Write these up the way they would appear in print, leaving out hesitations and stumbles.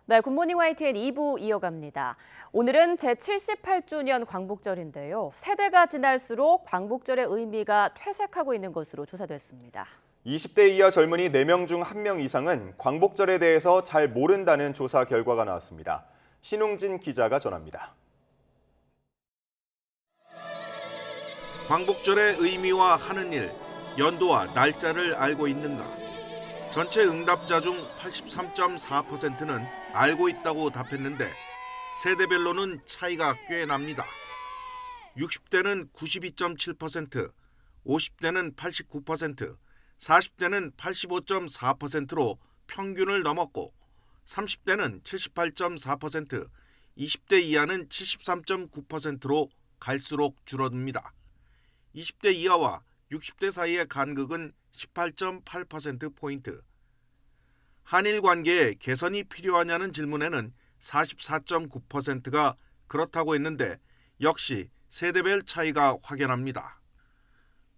네, 굿모닝 YTN 2부 이어갑니다. 오늘은 제78주년 광복절인데요. 세대가 지날수록 광복절의 의미가 퇴색하고 있는 것으로 조사됐습니다. 20대 이하 젊은이 4명 중 1명 이상은 광복절에 대해서 잘 모른다는 조사 결과가 나왔습니다. 신웅진 기자가 전합니다. 광복절의 의미와 하는 일, 연도와 날짜를 알고 있는가? 전체 응답자 중 83.4%는 알고 있다고 답했는데 세대별로는 차이가 꽤 납니다. 60대는 92.7%, 50대는 89%, 40대는 85.4%로 평균을 넘었고 30대는 78.4%, 20대 이하는 73.9%로 갈수록 줄어듭니다. 20대 이하와 60대 사이의 간극은 18.8%포인트. 한일 관계에 개선이 필요하냐는 질문에는 44.9%가 그렇다고 했는데 역시 세대별 차이가 확연합니다.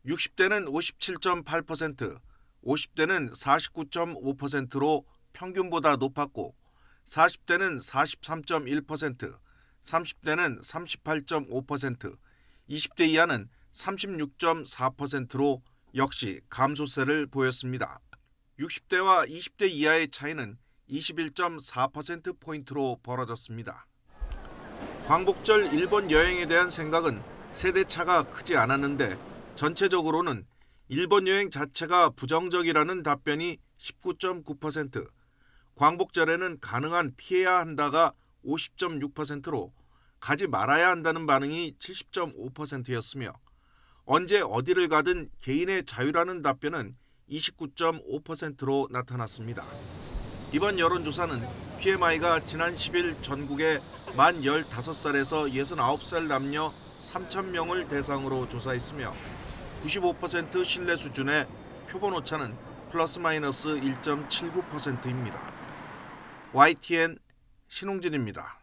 60대는 57.8%, 50대는 49.5%로 평균보다 높았고 40대는 43.1%, 30대는 38.5%, 20대 이하는 36.4%로 역시 감소세를 보였습니다. 60대와 20대 이하의 차이는 21.4%포인트로 벌어졌습니다. 광복절 일본 여행에 대한 생각은 세대차가 크지 않았는데 전체적으로는 일본 여행 자체가 부정적이라는 답변이 19.9%, 광복절에는 가능한 피해야 한다가 50.6%로 가지 말아야 한다는 반응이 70.5%였으며 언제 어디를 가든 개인의 자유라는 답변은 29.5%로 나타났습니다. 이번 여론조사는 PMI가 지난 10일 전국의 만 15살에서 69살 남녀 3,000명을 대상으로 조사했으며 95% 신뢰 수준의 표본 오차는 플러스 마이너스 1.79%입니다. YTN 신웅진입니다.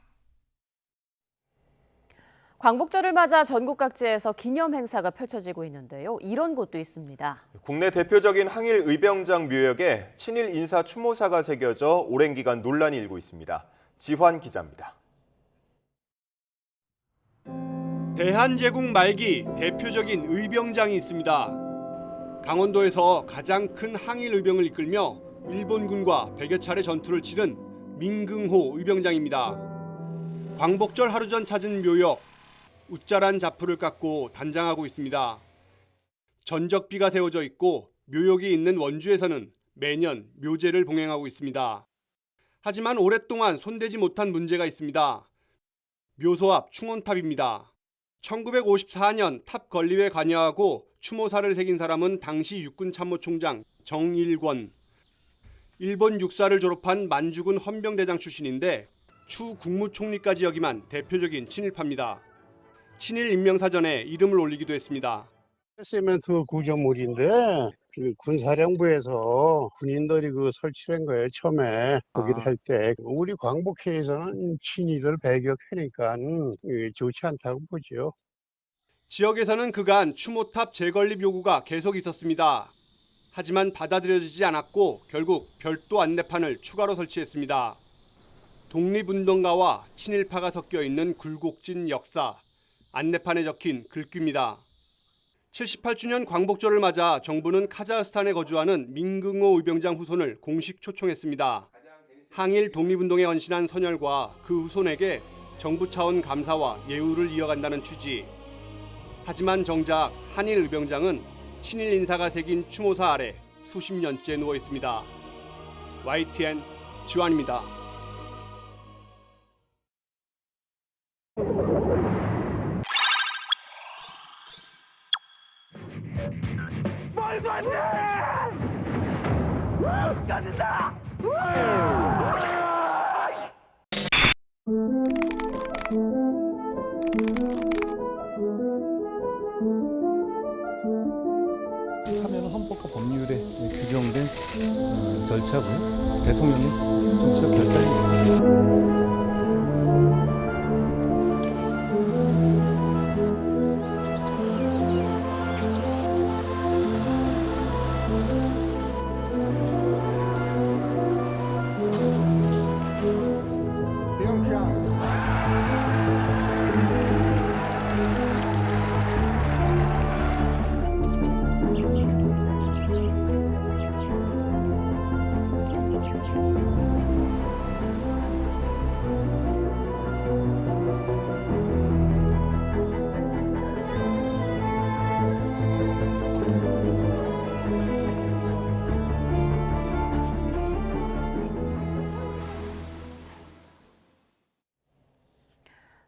광복절을 맞아 전국 각지에서 기념 행사가 펼쳐지고 있는데요. 이런 곳도 있습니다. 국내 대표적인 항일 의병장 묘역에 친일 인사 추모사가 새겨져 오랜 기간 논란이 일고 있습니다. 지환 기자입니다. 대한제국 말기 대표적인 의병장이 있습니다. 강원도에서 가장 큰 항일 의병을 이끌며 일본군과 100여 차례 전투를 치른 민긍호 의병장입니다. 광복절 하루 전 찾은 묘역, 웃자란 자프를 깎고 단장하고 있습니다. 전적비가 세워져 있고 묘역이 있는 원주에서는 매년 묘제를 봉행하고 있습니다. 하지만 오랫동안 손대지 못한 문제가 있습니다. 묘소 앞 충원탑입니다. 1954년 탑 건립에 관여하고 추모사를 새긴 사람은 당시 육군참모총장 정일권. 일본 육사를 졸업한 만주군 헌병대장 출신인데 추 국무총리까지 역임한 대표적인 친일파입니다. 친일 인명사전에 이름을 올리기도 했습니다. 세멘트 구조물인데 군사령부에서 군인들이 설치한 거예요. 처음에 거기를 할 때 우리 광복회에서는 친일을 배격하니까 좋지 않다고 보죠. 지역에서는 그간 추모탑 재건립 요구가 계속 있었습니다. 하지만 받아들여지지 않았고 결국 별도 안내판을 추가로 설치했습니다. 독립운동가와 친일파가 섞여 있는 굴곡진 역사, 안내판에 적힌 글귀입니다. 78주년 광복절을 맞아 정부는 카자흐스탄에 거주하는 민긍호 의병장 후손을 공식 초청했습니다. 항일 독립운동에 헌신한 선열과 그 후손에게 정부 차원 감사와 예우를 이어간다는 취지. 하지만 정작 한일 의병장은 친일 인사가 새긴 추모사 아래 수십 년째 누워 있습니다. YTN 지환입니다. 말도 안 돼! 간다! 참여는 헌법과 법률에 규정된 절차고요. 대통령이 정치적 결단이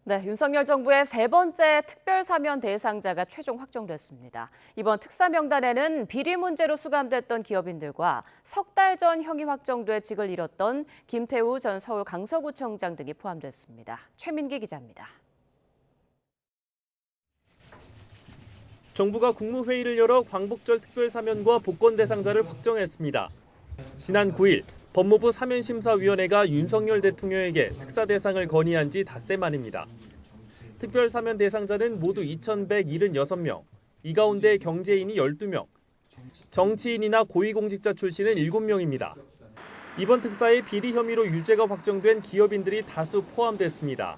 네, 윤석열 정부의 세 번째 특별사면 대상자가 최종 확정됐습니다. 이번 특사 명단에는 비리 문제로 수감됐던 기업인들과 석 달 전 형이 확정돼 직을 잃었던 김태우 전 서울 강서구청장 등이 포함됐습니다. 최민기 기자입니다. 정부가 국무회의를 열어 광복절 특별사면과 복권 대상자를 확정했습니다. 지난 9일 법무부 사면심사위원회가 윤석열 대통령에게 특사 대상을 건의한 지 닷새 만입니다. 특별사면 대상자는 모두 2,176명, 이 가운데 경제인이 12명, 정치인이나 고위공직자 출신은 7명입니다. 이번 특사에 비리 혐의로 유죄가 확정된 기업인들이 다수 포함됐습니다.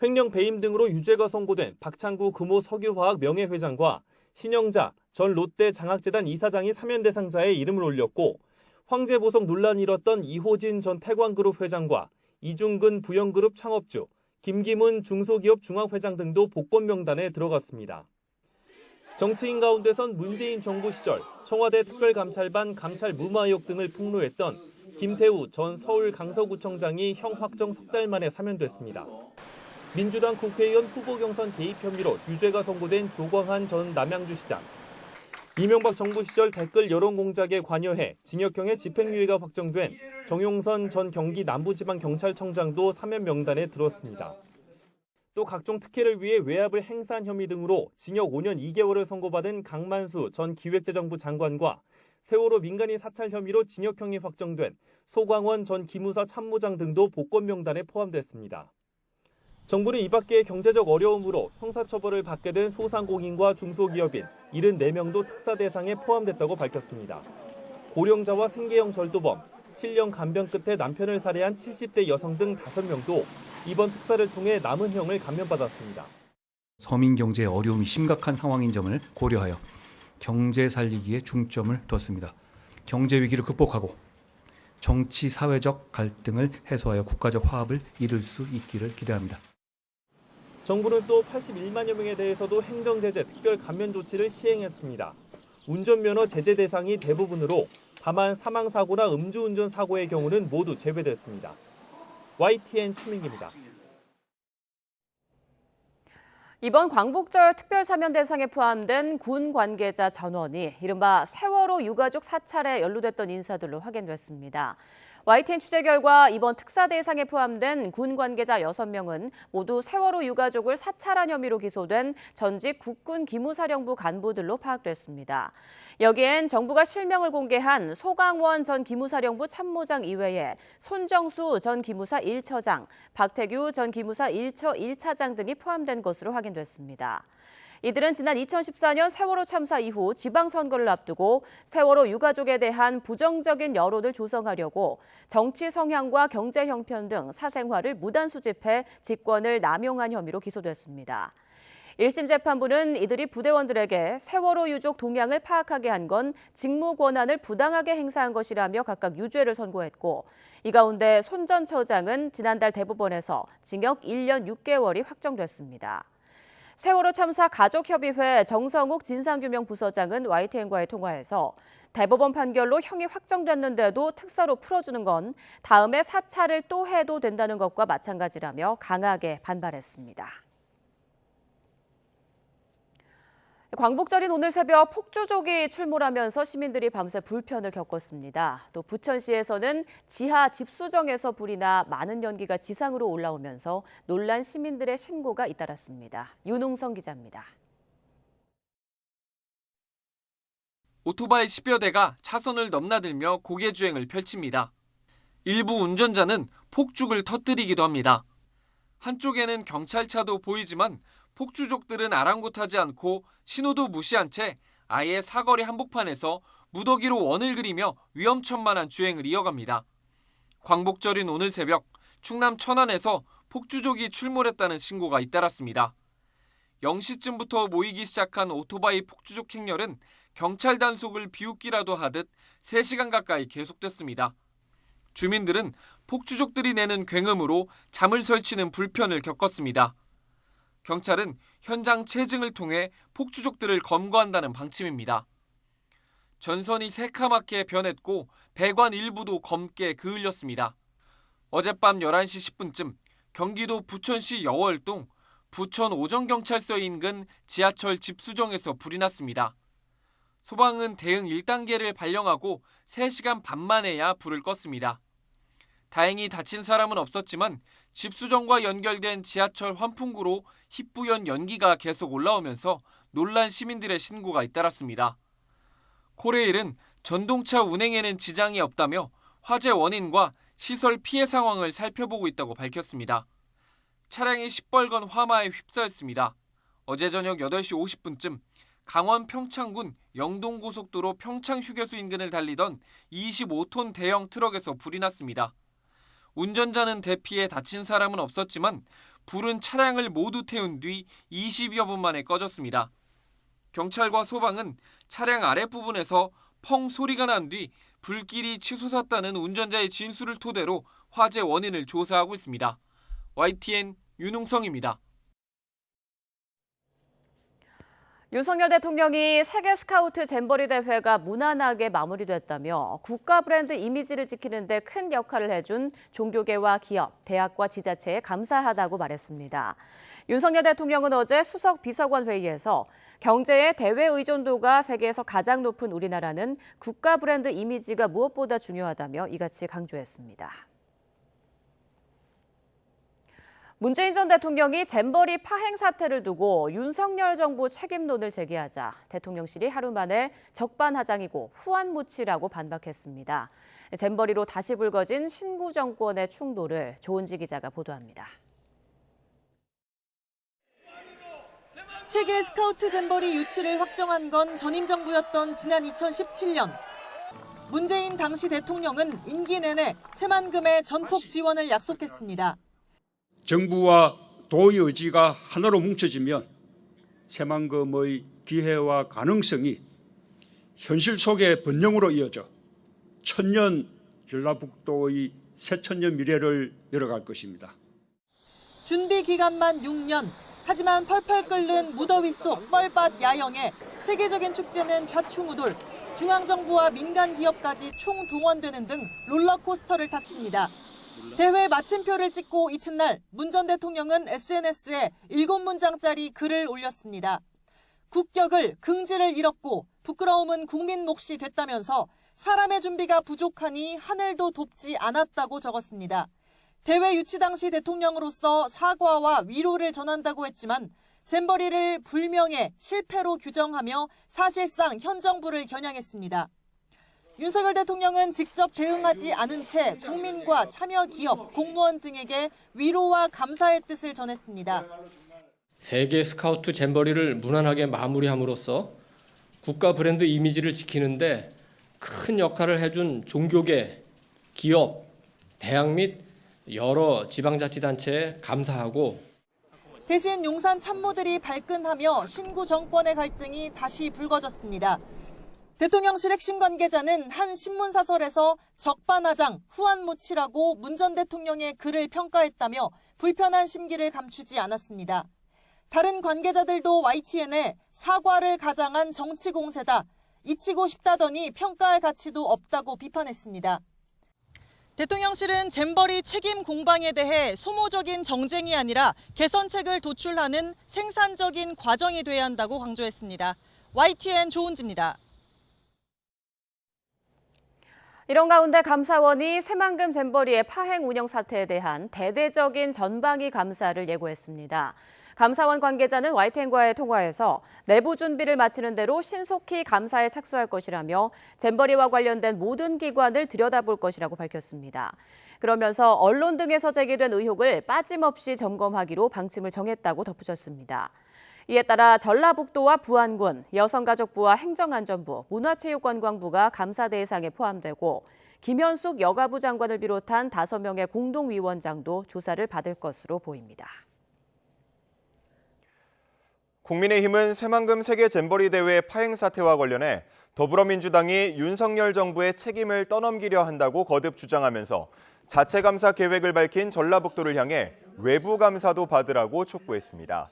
횡령 배임 등으로 유죄가 선고된 박창구 금호 석유화학 명예회장과 신영자 전 롯데 장학재단 이사장이 사면 대상자에 이름을 올렸고, 황제보석 논란이 일었던 이호진 전 태광그룹 회장과 이중근 부영그룹 창업주, 김기문 중소기업 중앙회장 등도 복권 명단에 들어갔습니다. 정치인 가운데선 문재인 정부 시절 청와대 특별감찰반 감찰 무마 의혹 등을 폭로했던 김태우 전 서울 강서구청장이 형 확정 석 달 만에 사면됐습니다. 민주당 국회의원 후보 경선 개입 혐의로 유죄가 선고된 조광한 전 남양주시장, 이명박 정부 시절 댓글 여론 공작에 관여해 징역형의 집행유예가 확정된 정용선 전 경기 남부지방경찰청장도 사면 명단에 들었습니다. 또 각종 특혜를 위해 외압을 행사한 혐의 등으로 징역 5년 2개월을 선고받은 강만수 전 기획재정부 장관과 세월호 민간인 사찰 혐의로 징역형이 확정된 소광원 전 기무사 참모장 등도 복권 명단에 포함됐습니다. 정부는 이 밖에 경제적 어려움으로 형사처벌을 받게 된 소상공인과 중소기업인 74명도 특사 대상에 포함됐다고 밝혔습니다. 고령자와 생계형 절도범, 7년 감병 끝에 남편을 살해한 70대 여성 등 5명도 이번 특사를 통해 남은 형을 감면받았습니다. 서민 경제의 어려움이 심각한 상황인 점을 고려하여 경제 살리기에 중점을 뒀습니다. 경제 위기를 극복하고 정치 사회적 갈등을 해소하여 국가적 화합을 이룰 수 있기를 기대합니다. 정부는 또 81만여 명에 대해서도 행정제재 특별 감면 조치를 시행했습니다. 운전면허 제재 대상이 대부분으로 다만 사망사고나 음주운전 사고의 경우는 모두 제외됐습니다. YTN 최민기입니다. 이번 광복절 특별사면 대상에 포함된 군 관계자 전원이 이른바 세월호 유가족 사찰에 연루됐던 인사들로 확인됐습니다. YTN 취재 결과 이번 특사 대상에 포함된 군 관계자 6명은 모두 세월호 유가족을 사찰한 혐의로 기소된 전직 국군 기무사령부 간부들로 파악됐습니다. 여기엔 정부가 실명을 공개한 소강원 전 기무사령부 참모장 이외에 손정수 전 기무사 1처장, 박태규 전 기무사 1처 1차장 등이 포함된 것으로 확인됐습니다. 이들은 지난 2014년 세월호 참사 이후 지방선거를 앞두고 세월호 유가족에 대한 부정적인 여론을 조성하려고 정치 성향과 경제 형편 등 사생활을 무단 수집해 직권을 남용한 혐의로 기소됐습니다. 1심 재판부는 이들이 부대원들에게 세월호 유족 동향을 파악하게 한 건 직무 권한을 부당하게 행사한 것이라며 각각 유죄를 선고했고, 이 가운데 손 전 처장은 지난달 대법원에서 징역 1년 6개월이 확정됐습니다. 세월호 참사 가족협의회 정성욱 진상규명부서장은 YTN과의 통화에서 대법원 판결로 형이 확정됐는데도 특사로 풀어주는 건 다음에 사찰을 또 해도 된다는 것과 마찬가지라며 강하게 반발했습니다. 광복절인 오늘 새벽 폭주족이 출몰하면서 시민들이 밤새 불편을 겪었습니다. 또 부천시에서는 지하 집수정에서 불이 나 많은 연기가 지상으로 올라오면서 놀란 시민들의 신고가 잇따랐습니다. 윤웅성 기자입니다. 오토바이 10여 대가 차선을 넘나들며 고개주행을 펼칩니다. 일부 운전자는 폭죽을 터뜨리기도 합니다. 한쪽에는 경찰차도 보이지만 폭주족들은 아랑곳하지 않고 신호도 무시한 채 아예 사거리 한복판에서 무더기로 원을 그리며 위험천만한 주행을 이어갑니다. 광복절인 오늘 새벽 충남 천안에서 폭주족이 출몰했다는 신고가 잇따랐습니다. 0시쯤부터 모이기 시작한 오토바이 폭주족 행렬은 경찰 단속을 비웃기라도 하듯 3시간 가까이 계속됐습니다. 주민들은 폭주족들이 내는 굉음으로 잠을 설치는 불편을 겪었습니다. 경찰은 현장 체증을 통해 폭주족들을 검거한다는 방침입니다. 전선이 새카맣게 변했고 배관 일부도 검게 그을렸습니다. 어젯밤 11시 10분쯤 경기도 부천시 여월동 부천 오정경찰서 인근 지하철 집수정에서 불이 났습니다. 소방은 대응 1단계를 발령하고 3시간 반 만에야 불을 껐습니다. 다행히 다친 사람은 없었지만 집수정과 연결된 지하철 환풍구로 희뿌연 연기가 계속 올라오면서 놀란 시민들의 신고가 잇따랐습니다. 코레일은 전동차 운행에는 지장이 없다며 화재 원인과 시설 피해 상황을 살펴보고 있다고 밝혔습니다. 차량이 시뻘건 화마에 휩싸였습니다. 어제 저녁 8시 50분쯤 강원 평창군 영동고속도로 평창휴게소 인근을 달리던 25톤 대형 트럭에서 불이 났습니다. 운전자는 대피해 다친 사람은 없었지만 불은 차량을 모두 태운 뒤 20여 분 만에 꺼졌습니다. 경찰과 소방은 차량 아랫부분에서 펑 소리가 난 뒤 불길이 치솟았다는 운전자의 진술을 토대로 화재 원인을 조사하고 있습니다. YTN 윤웅성입니다. 윤석열 대통령이 세계 스카우트 잼버리 대회가 무난하게 마무리됐다며 국가 브랜드 이미지를 지키는 데 큰 역할을 해준 종교계와 기업, 대학과 지자체에 감사하다고 말했습니다. 윤석열 대통령은 어제 수석 비서관 회의에서 경제의 대외 의존도가 세계에서 가장 높은 우리나라는 국가 브랜드 이미지가 무엇보다 중요하다며 이같이 강조했습니다. 문재인 전 대통령이 잼버리 파행 사태를 두고 윤석열 정부 책임론을 제기하자 대통령실이 하루 만에 적반하장이고 후안무치라고 반박했습니다. 잼버리로 다시 불거진 신구 정권의 충돌을 조은지 기자가 보도합니다. 세계 스카우트 잼버리 유치를 확정한 건 전임 정부였던 지난 2017년. 문재인 당시 대통령은 임기 내내 새만금의 전폭 지원을 약속했습니다. 정부와 도의 의지가 하나로 뭉쳐지면 새만금의 기회와 가능성이 현실 속의 번영으로 이어져 천년 전라북도의 새천년 미래를 열어갈 것입니다. 준비 기간만 6년. 하지만 펄펄 끓는 무더위 속 뻘밭 야영에 세계적인 축제는 좌충우돌. 중앙정부와 민간 기업까지 총동원되는 등 롤러코스터를 탔습니다. 대회 마침표를 찍고 이튿날 문 전 대통령은 SNS에 7문장짜리 글을 올렸습니다. 국격을 긍지를 잃었고 부끄러움은 국민 몫이 됐다면서 사람의 준비가 부족하니 하늘도 돕지 않았다고 적었습니다. 대회 유치 당시 대통령으로서 사과와 위로를 전한다고 했지만 잼버리를 불명예 실패로 규정하며 사실상 현 정부를 겨냥했습니다. 윤석열 대통령은 직접 대응하지 않은 채 국민과 참여 기업, 공무원 등에게 위로와 감사의 뜻을 전했습니다. 세계 스카우트 잼버리를 무난하게 마무리함으로써 국가 브랜드 이미지를 지키는데 큰 역할을 해준 종교계, 기업, 대학 및 여러 지방자치단체에 감사하고 대신 용산 참모들이 발끈하며 신구 정권의 갈등이 다시 불거졌습니다. 대통령실 핵심 관계자는 한 신문사설에서 적반하장, 후안무치라고 문 전 대통령의 글을 평가했다며 불편한 심기를 감추지 않았습니다. 다른 관계자들도 YTN에 사과를 가장한 정치 공세다, 잊히고 싶다더니 평가할 가치도 없다고 비판했습니다. 대통령실은 잼버리 책임 공방에 대해 소모적인 정쟁이 아니라 개선책을 도출하는 생산적인 과정이 돼야 한다고 강조했습니다. YTN 조은지입니다. 이런 가운데 감사원이 새만금 잼버리의 파행 운영 사태에 대한 대대적인 전방위 감사를 예고했습니다. 감사원 관계자는 YTN과의 통화에서 내부 준비를 마치는 대로 신속히 감사에 착수할 것이라며 잼버리와 관련된 모든 기관을 들여다볼 것이라고 밝혔습니다. 그러면서 언론 등에서 제기된 의혹을 빠짐없이 점검하기로 방침을 정했다고 덧붙였습니다. 이에 따라 전라북도와 부안군, 여성가족부와 행정안전부, 문화체육관광부가 감사 대상에 포함되고 김현숙 여가부 장관을 비롯한 5명의 공동위원장도 조사를 받을 것으로 보입니다. 국민의힘은 새만금 세계 잼버리 대회 파행 사태와 관련해 더불어민주당이 윤석열 정부의 책임을 떠넘기려 한다고 거듭 주장하면서 자체 감사 계획을 밝힌 전라북도를 향해 외부 감사도 받으라고 촉구했습니다.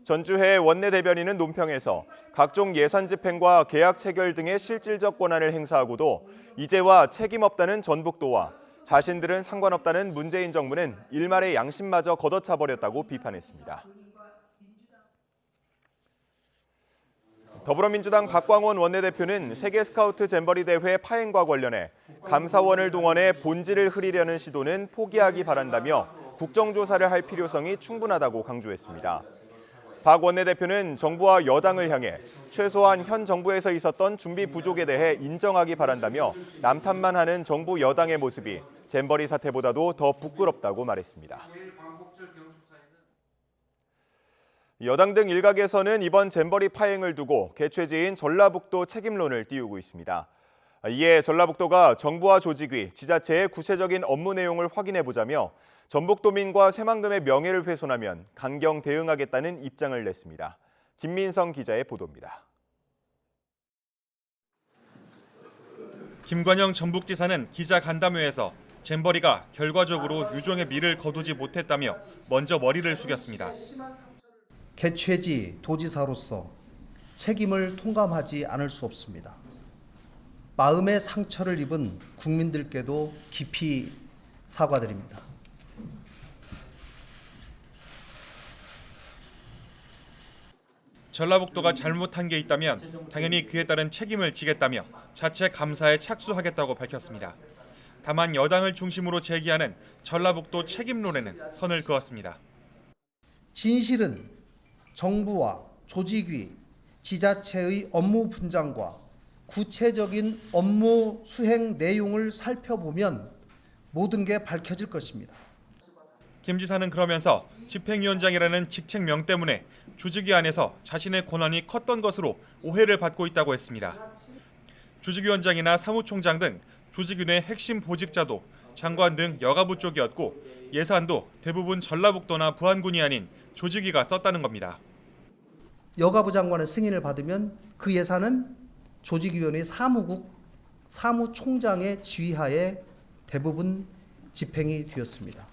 전주혜 원내대변인은 논평에서 각종 예산 집행과 계약 체결 등의 실질적 권한을 행사하고도 이제와 책임 없다는 전북도와 자신들은 상관없다는 문재인 정부는 일말의 양심마저 걷어차버렸다고 비판했습니다. 더불어민주당 박광원 원내대표는 세계 스카우트 잼버리 대회 파행과 관련해 감사원을 동원해 본질을 흐리려는 시도는 포기하기 바란다며 국정조사를 할 필요성이 충분하다고 강조했습니다. 박 원내대표는 정부와 여당을 향해 최소한 현 정부에서 있었던 준비 부족에 대해 인정하기 바란다며 남탓만 하는 정부 여당의 모습이 잼버리 사태보다도 더 부끄럽다고 말했습니다. 여당 등 일각에서는 이번 잼버리 파행을 두고 개최지인 전라북도 책임론을 띄우고 있습니다. 이에 전라북도가 정부와 조직위, 지자체의 구체적인 업무 내용을 확인해보자며 전북도민과 새만금의 명예를 훼손하면 강경 대응하겠다는 입장을 냈습니다. 김민성 기자의 보도입니다. 김관영 전북지사는 기자간담회에서 잼버리가 결과적으로 유종의 미를 거두지 못했다며 먼저 머리를 숙였습니다. 개최지 도지사로서 책임을 통감하지 않을 수 없습니다. 마음의 상처를 입은 국민들께도 깊이 사과드립니다. 전라북도가 잘못한 게 있다면 당연히 그에 따른 책임을 지겠다며 자체 감사에 착수하겠다고 밝혔습니다. 다만 여당을 중심으로 제기하는 전라북도 책임론에는 선을 그었습니다. 진실은 정부와 조직위, 지자체의 업무 분장과 구체적인 업무 수행 내용을 살펴보면 모든 게 밝혀질 것입니다. 김 지사는 그러면서 집행위원장이라는 직책명 때문에 조직위 안에서 자신의 권한이 컸던 것으로 오해를 받고 있다고 했습니다. 조직위원장이나 사무총장 등 조직위 내 핵심 보직자도 장관 등 여가부 쪽이었고 예산도 대부분 전라북도나 부안군이 아닌 조직위가 썼다는 겁니다. 여가부 장관의 승인을 받으면 그 예산은 조직위원회 사무국 사무총장의 지휘하에 대부분 집행이 되었습니다.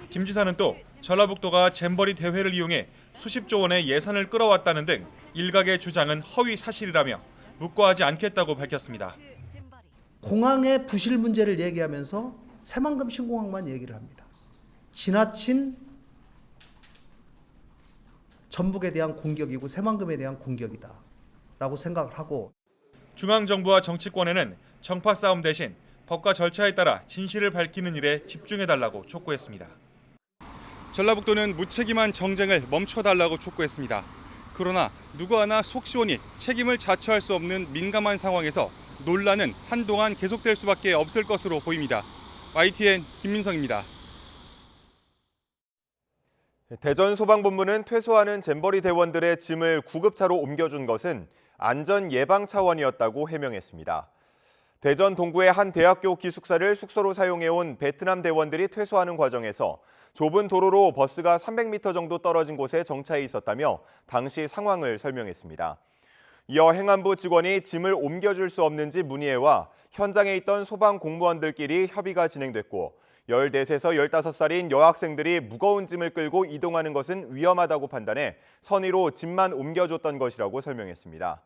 김 지사는 또 전라북도가 잼버리 대회를 이용해 수십조 원의 예산을 끌어왔다는 등 일각의 주장은 허위 사실이라며 묵과하지 않겠다고 밝혔습니다. 공항의 부실 문제를 얘기하면서 새만금 신공항만 얘기를 합니다. 지나친 전북에 대한 공격이고 새만금에 대한 공격이다 라고 생각을 하고, 중앙정부와 정치권에는 정파 싸움 대신 법과 절차에 따라 진실을 밝히는 일에 집중해달라고 촉구했습니다. 전라북도는 무책임한 정쟁을 멈춰달라고 촉구했습니다. 그러나 누구 하나 속 시원히 책임을 자처할 수 없는 민감한 상황에서 논란은 한동안 계속될 수밖에 없을 것으로 보입니다. YTN 김민성입니다. 대전소방본부는 퇴소하는 잼버리 대원들의 짐을 구급차로 옮겨준 것은 안전 예방 차원이었다고 해명했습니다. 대전 동구의 한 대학교 기숙사를 숙소로 사용해온 베트남 대원들이 퇴소하는 과정에서 좁은 도로로 버스가 300m 정도 떨어진 곳에 정차해 있었다며 당시 상황을 설명했습니다. 이어 행안부 직원이 짐을 옮겨줄 수 없는지 문의해와 현장에 있던 소방 공무원들끼리 협의가 진행됐고 14세에서 15살인 여학생들이 무거운 짐을 끌고 이동하는 것은 위험하다고 판단해 선의로 짐만 옮겨줬던 것이라고 설명했습니다.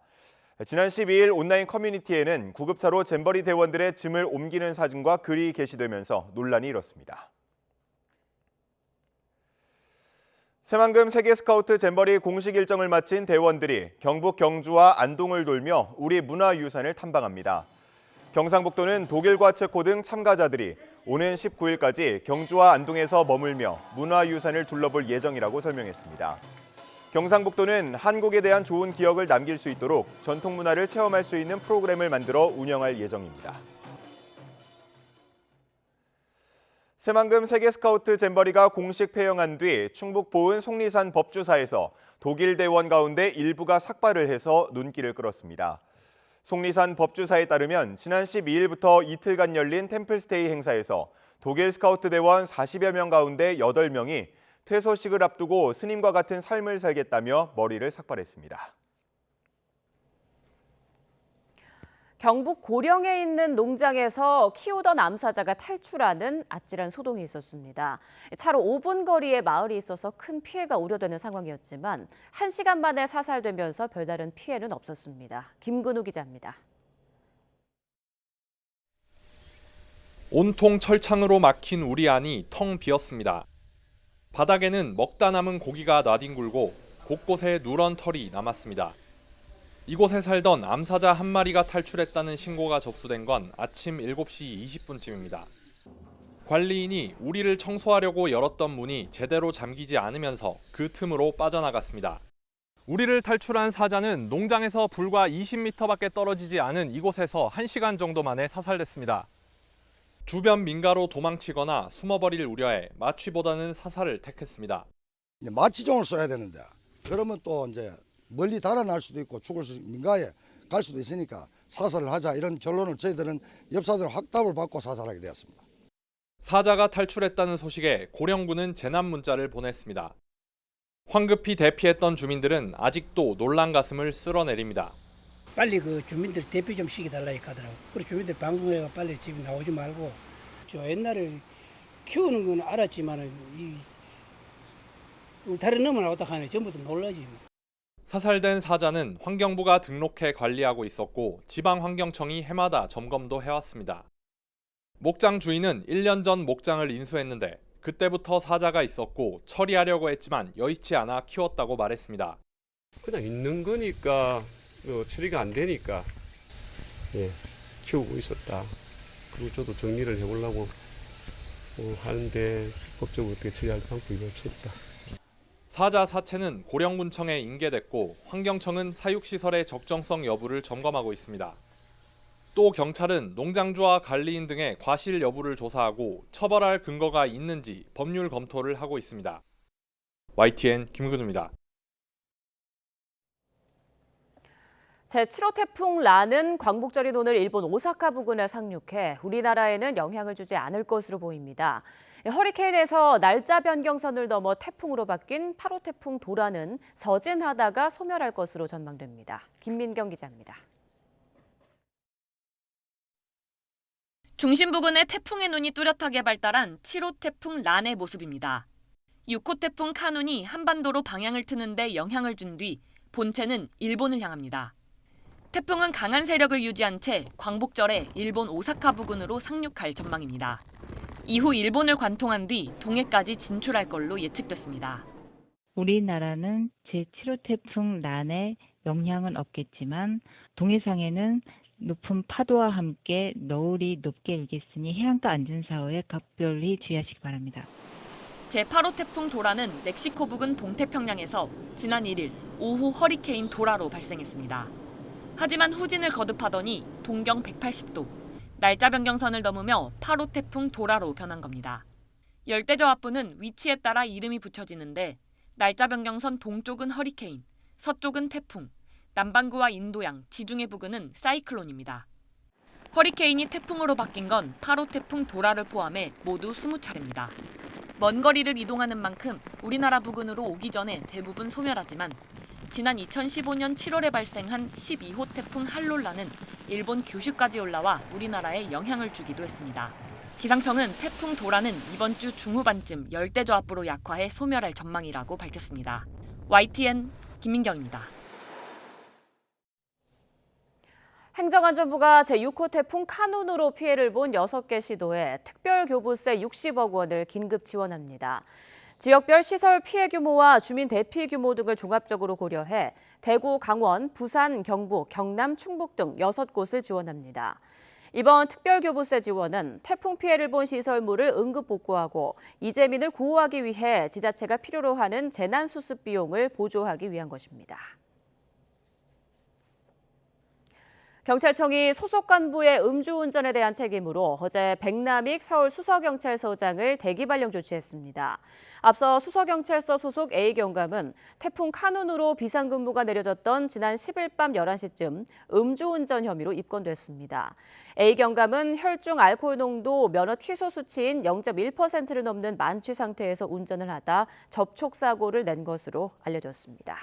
지난 12일 온라인 커뮤니티에는 구급차로 잼버리 대원들의 짐을 옮기는 사진과 글이 게시되면서 논란이 일었습니다. 새만금 세계 스카우트 잼버리 공식 일정을 마친 대원들이 경북 경주와 안동을 돌며 우리 문화유산을 탐방합니다. 경상북도는 독일과 체코 등 참가자들이 오는 19일까지 경주와 안동에서 머물며 문화유산을 둘러볼 예정이라고 설명했습니다. 경상북도는 한국에 대한 좋은 기억을 남길 수 있도록 전통 문화를 체험할 수 있는 프로그램을 만들어 운영할 예정입니다. 새만금 세계 스카우트 잼버리가 공식 폐영한 뒤 충북 보은 속리산 법주사에서 독일 대원 가운데 일부가 삭발을 해서 눈길을 끌었습니다. 속리산 법주사에 따르면 지난 12일부터 이틀간 열린 템플스테이 행사에서 독일 스카우트 대원 40여 명 가운데 8명이 퇴소식을 앞두고 스님과 같은 삶을 살겠다며 머리를 삭발했습니다. 경북 고령에 있는 농장에서 키우던 암사자가 탈출하는 아찔한 소동이 있었습니다. 차로 5분 거리에 마을이 있어서 큰 피해가 우려되는 상황이었지만 1시간 만에 사살되면서 별다른 피해는 없었습니다. 김근우 기자입니다. 온통 철창으로 막힌 우리 안이 텅 비었습니다. 바닥에는 먹다 남은 고기가 나뒹굴고 곳곳에 누런 털이 남았습니다. 이곳에 살던 암사자 한 마리가 탈출했다는 신고가 접수된 건 아침 7시 20분쯤입니다. 관리인이 우리를 청소하려고 열었던 문이 제대로 잠기지 않으면서 그 틈으로 빠져나갔습니다. 우리를 탈출한 사자는 농장에서 불과 20m밖에 떨어지지 않은 이곳에서 1시간 정도 만에 사살됐습니다. 주변 민가로 도망치거나 숨어버릴 우려에 마취보다는 사살을 택했습니다. 마취종을 써야 되는데 그러면 또 이제 멀리 달아날 수도 있고 죽을 수 민가에 갈 수도 있으니까 사살을 하자 이런 결론을 저희들은 엽사들 확답을 받고 사살하게 되었습니다. 사자가 탈출했다는 소식에 고령군은 재난 문자를 보냈습니다. 황급히 대피했던 주민들은 아직도 놀란 가슴을 쓸어내립니다. 빨리 그 주민들 대피 좀 시켜달라 하더라고. 그리고 주민들 방송에 빨리 지금 나오지 말고 저 옛날에 키우는 건 알았지만은 이 다른 놈은 어떡하네 전부 다 놀라지. 사살된 사자는 환경부가 등록해 관리하고 있었고 지방환경청이 해마다 점검도 해왔습니다. 목장 주인은 1년 전 목장을 인수했는데 그때부터 사자가 있었고 처리하려고 했지만 여의치 않아 키웠다고 말했습니다. 그냥 있는 거니까 처리가 안 되니까 키우고 있었다. 그리고 저도 정리를 해보려고 하는데 법적으로 어떻게 처리할 방법이 없었다. 사자 사체는 고령군청에 인계됐고 환경청은 사육시설의 적정성 여부를 점검하고 있습니다. 또 경찰은 농장주와 관리인 등의 과실 여부를 조사하고 처벌할 근거가 있는지 법률 검토를 하고 있습니다. YTN 김근우입니다. 제7호 태풍 란은 광복절인 오늘 일본 오사카 부근에 상륙해 우리나라에는 영향을 주지 않을 것으로 보입니다. 허리케인에서 날짜 변경선을 넘어 태풍으로 바뀐 8호 태풍 도라는 서진하다가 소멸할 것으로 전망됩니다. 김민경 기자입니다. 중심 부근에 태풍의 눈이 뚜렷하게 발달한 7호 태풍 란의 모습입니다. 6호 태풍 카눈이 한반도로 방향을 트는데 영향을 준 뒤 본체는 일본을 향합니다. 태풍은 강한 세력을 유지한 채 광복절에 일본 오사카 부근으로 상륙할 전망입니다. 이후 일본을 관통한 뒤 동해까지 진출할 걸로 예측됐습니다. 우리나라는 제7호 태풍 란의 영향은 없겠지만 동해상에는 높은 파도와 함께 너울이 높게 일겠으니 해안가 안전사고에 각별히 주의하시기 바랍니다. 제8호 태풍 도라는 멕시코 부근 동태평양에서 지난 1일 오후 허리케인 도라로 발생했습니다. 하지만 후진을 거듭하더니 동경 180도, 날짜 변경선을 넘으며 8호 태풍 도라로 변한 겁니다. 열대저압부는 위치에 따라 이름이 붙여지는데 날짜 변경선 동쪽은 허리케인, 서쪽은 태풍, 남반구와 인도양, 지중해 부근은 사이클론입니다. 허리케인이 태풍으로 바뀐 건 8호 태풍 도라를 포함해 모두 20차례입니다. 먼 거리를 이동하는 만큼 우리나라 부근으로 오기 전에 대부분 소멸하지만 지난 2015년 7월에 발생한 12호 태풍 할롤라는 일본 규슈까지 올라와 우리나라에 영향을 주기도 했습니다. 기상청은 태풍 도라는 이번 주 중후반쯤 열대저압부로 약화해 소멸할 전망이라고 밝혔습니다. YTN 김민경입니다. 행정안전부가 제6호 태풍 카눈으로 피해를 본 6개 시도에 특별교부세 60억 원을 긴급 지원합니다. 지역별 시설 피해 규모와 주민 대피 규모 등을 종합적으로 고려해 대구, 강원, 부산, 경북, 경남, 충북 등 6곳을 지원합니다. 이번 특별교부세 지원은 태풍 피해를 본 시설물을 응급 복구하고 이재민을 구호하기 위해 지자체가 필요로 하는 재난수습 비용을 보조하기 위한 것입니다. 경찰청이 소속 간부의 음주운전에 대한 책임으로 어제 백남익 서울수서경찰서장을 대기 발령 조치했습니다. 앞서 수서경찰서 소속 A경감은 태풍 카눈으로 비상근무가 내려졌던 지난 10일 밤 11시쯤 음주운전 혐의로 입건됐습니다. A경감은 혈중 알코올 농도 면허 취소 수치인 0.1%를 넘는 만취 상태에서 운전을 하다 접촉사고를 낸 것으로 알려졌습니다.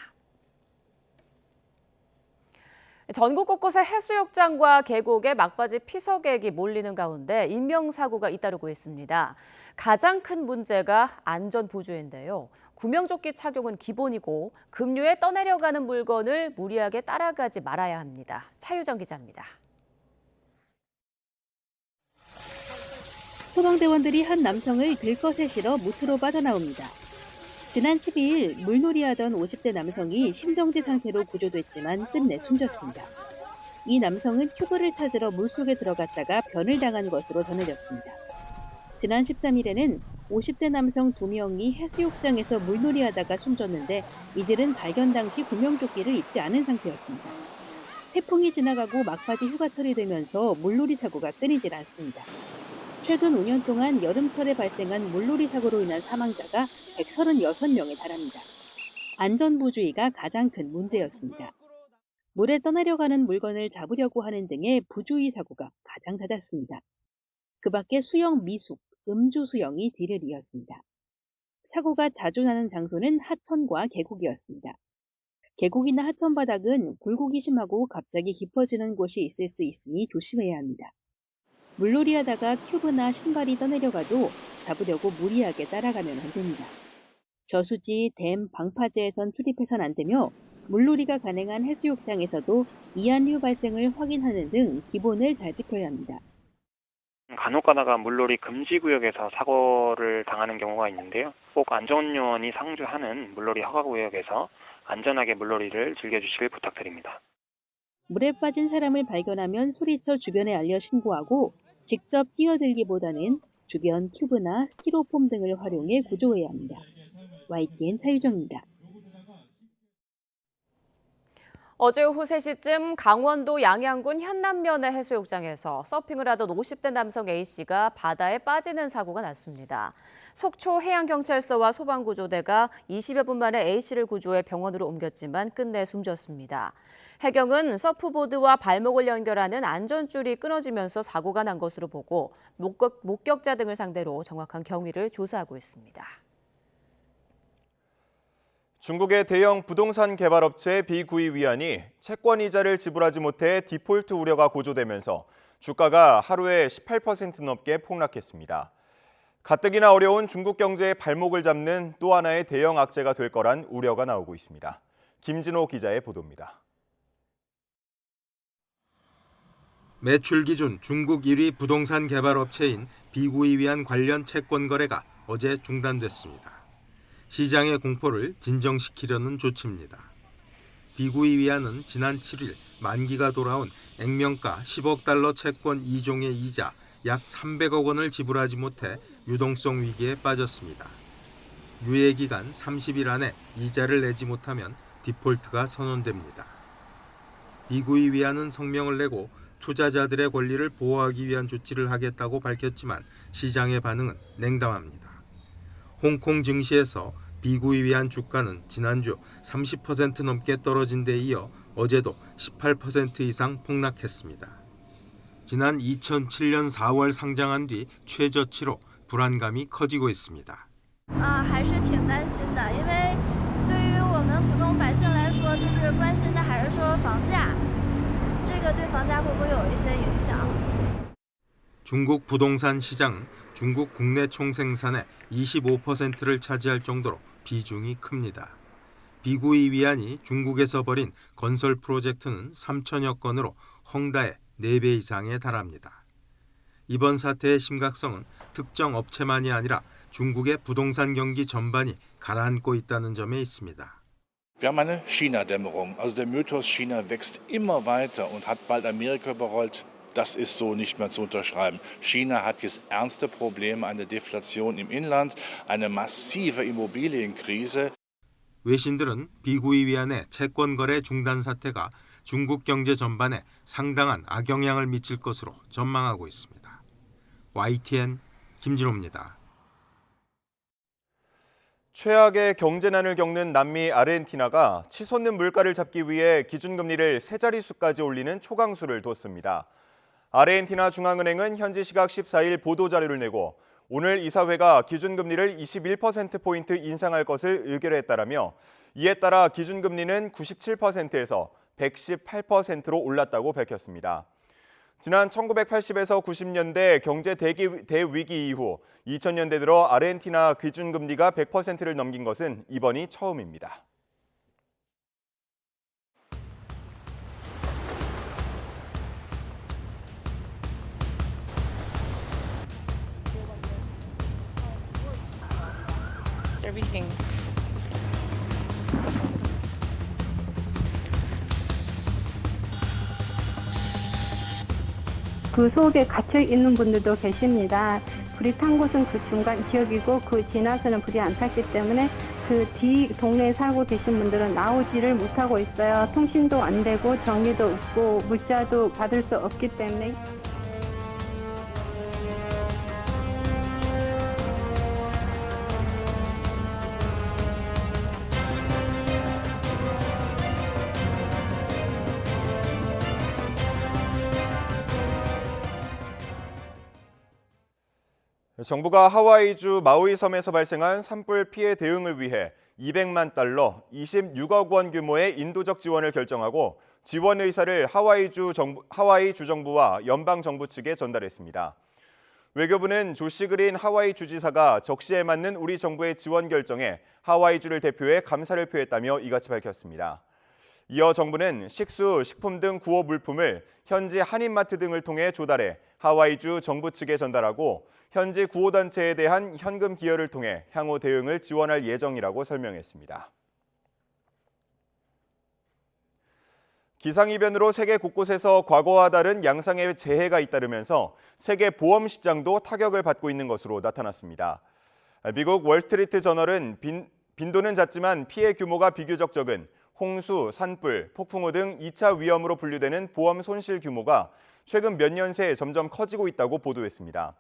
전국 곳곳에 해수욕장과 계곡에 막바지 피서객이 몰리는 가운데 인명사고가 잇따르고 있습니다. 가장 큰 문제가 안전부주인데요. 구명조끼 착용은 기본이고 급류에 떠내려가는 물건을 무리하게 따라가지 말아야 합니다. 차유정 기자입니다. 소방대원들이 한 남성을 들것에 실어 무트로 빠져나옵니다. 지난 12일 물놀이하던 50대 남성이 심정지 상태로 구조됐지만 끝내 숨졌습니다. 이 남성은 튜브를 찾으러 물속에 들어갔다가 변을 당한 것으로 전해졌습니다. 지난 13일에는 50대 남성 2명이 해수욕장에서 물놀이하다가 숨졌는데 이들은 발견 당시 구명조끼를 입지 않은 상태였습니다. 태풍이 지나가고 막바지 휴가철이 되면서 물놀이 사고가 끊이질 않습니다. 최근 5년 동안 여름철에 발생한 물놀이 사고로 인한 사망자가 136명에 달합니다. 안전부주의가 가장 큰 문제였습니다. 물에 떠내려가는 물건을 잡으려고 하는 등의 부주의 사고가 가장 잦았습니다. 그 밖에 수영 미숙, 음주 수영이 뒤를 이었습니다. 사고가 자주 나는 장소는 하천과 계곡이었습니다. 계곡이나 하천 바닥은 굴곡이 심하고 갑자기 깊어지는 곳이 있을 수 있으니 조심해야 합니다. 물놀이하다가 튜브나 신발이 떠내려가도 잡으려고 무리하게 따라가면 안 됩니다. 저수지, 댐, 방파제에선 출입해선 안 되며 물놀이가 가능한 해수욕장에서도 이안류 발생을 확인하는 등 기본을 잘 지켜야 합니다. 간혹 가다가 물놀이 금지 구역에서 사고를 당하는 경우가 있는데요. 꼭 안전요원이 상주하는 물놀이 허가 구역에서 안전하게 물놀이를 즐겨주시길 부탁드립니다. 물에 빠진 사람을 발견하면 소리쳐 주변에 알려 신고하고 직접 뛰어들기보다는 주변 튜브나 스티로폼 등을 활용해 구조해야 합니다. YTN 차유정입니다. 어제 오후 3시쯤 강원도 양양군 현남면의 해수욕장에서 서핑을 하던 50대 남성 A씨가 바다에 빠지는 사고가 났습니다. 속초 해양경찰서와 소방구조대가 20여 분 만에 A씨를 구조해 병원으로 옮겼지만 끝내 숨졌습니다. 해경은 서프보드와 발목을 연결하는 안전줄이 끊어지면서 사고가 난 것으로 보고 목격자 등을 상대로 정확한 경위를 조사하고 있습니다. 중국의 대형 부동산 개발업체 비구이 위안이 채권 이자를 지불하지 못해 디폴트 우려가 고조되면서 주가가 하루에 18% 넘게 폭락했습니다. 가뜩이나 어려운 중국 경제의 발목을 잡는 또 하나의 대형 악재가 될 거란 우려가 나오고 있습니다. 김진호 기자의 보도입니다. 매출 기준 중국 1위 부동산 개발업체인 비구이 위안 관련 채권 거래가 어제 중단됐습니다. 시장의 공포를 진정시키려는 조치입니다. 비구이 위안은 지난 7일 만기가 돌아온 액면가 10억 달러 채권 2종의 이자 약 300억 원을 지불하지 못해 유동성 위기에 빠졌습니다. 유예 기간 30일 안에 이자를 내지 못하면 디폴트가 선언됩니다. 비구이 위안은 성명을 내고 투자자들의 권리를 보호하기 위한 조치를 하겠다고 밝혔지만 시장의 반응은 냉담합니다. 홍콩 증시에서 비구이 위안 주가는 지난주 30% 넘게 떨어진 데 이어 어제도 18% 이상 폭락했습니다. 지난 2007년 4월 상장한 뒤 최저치로 불안감이 커지고 있습니다. 还是挺担心的，因为对于我们普通百姓来说，就是关心的还是说房价，这个对房价会不会有一些影响？ 중국 부동산 시장은 중국 국내 총생산의 25%를 차지할 정도로 비중이 큽니다. 비구이 위안이 중국에서 벌인 건설 프로젝트는 3천여 건으로 헝다의 4배 이상에 달합니다. 이번 사태의 심각성은 특정 업체만이 아니라 중국의 부동산 경기 전반이 가라앉고 있다는 점에 있습니다. Wir haben eine China-Dämmerung. Also der Mythos China wächst immer weiter und hat bald Amerika überrollt. Das ist so nicht mehr zu unterschreiben. China hat jetzt ernste Probleme, eine Deflation im Inland, eine massive Immobilienkrise. 외신들은 비구이 위안의 채권 거래 중단 사태가 중국 경제 전반에 상당한 악영향을 미칠 것으로 전망하고 있습니다. YTN 김진호입니다. 최악의 경제난을 겪는 남미 아르헨티나가 치솟는 물가를 잡기 위해 기준금리를 세 자릿수까지 올리는 초강수를 뒀습니다. 아르헨티나 중앙은행은 현지 시각 14일 보도자료를 내고 오늘 이사회가 기준금리를 21%포인트 인상할 것을 의결했다라며 이에 따라 기준금리는 97%에서 118%로 올랐다고 밝혔습니다. 지난 1980에서 90년대 경제 대위기 이후 2000년대 들어 아르헨티나 기준금리가 100%를 넘긴 것은 이번이 처음입니다. Everything. 그 속에 갇혀 있는 분들도 계십니다. 불이 탄 곳은 그 중간 지역이고 그 지나서는 불이 안 탔기 때문에 그 뒤 동네에 살고 계신 분들은 나오지를 못하고 있어요. 통신도 안 되고 전기도 없고 물자도 받을 수 없기 때문에. 정부가 하와이주 마우이 섬에서 발생한 산불 피해 대응을 위해 200만 달러, 26억 원 규모의 인도적 지원을 결정하고 지원 의사를 하와이 주정부와 연방 정부 측에 전달했습니다. 외교부는 조시 그린 하와이 주지사가 적시에 맞는 우리 정부의 지원 결정에 하와이주를 대표해 감사를 표했다며 이같이 밝혔습니다. 이어 정부는 식수, 식품 등 구호 물품을 현지 한인마트 등을 통해 조달해 하와이주 정부 측에 전달하고 현지 구호단체에 대한 현금 기여를 통해 향후 대응을 지원할 예정이라고 설명했습니다. 기상이변으로 세계 곳곳에서 과거와 다른 양상의 재해가 잇따르면서 세계 보험 시장도 타격을 받고 있는 것으로 나타났습니다. 미국 월스트리트 저널은 빈도는 잦지만 피해 규모가 비교적 적은 홍수, 산불, 폭풍우 등 2차 위험으로 분류되는 보험 손실 규모가 최근 몇 년 새 점점 커지고 있다고 보도했습니다.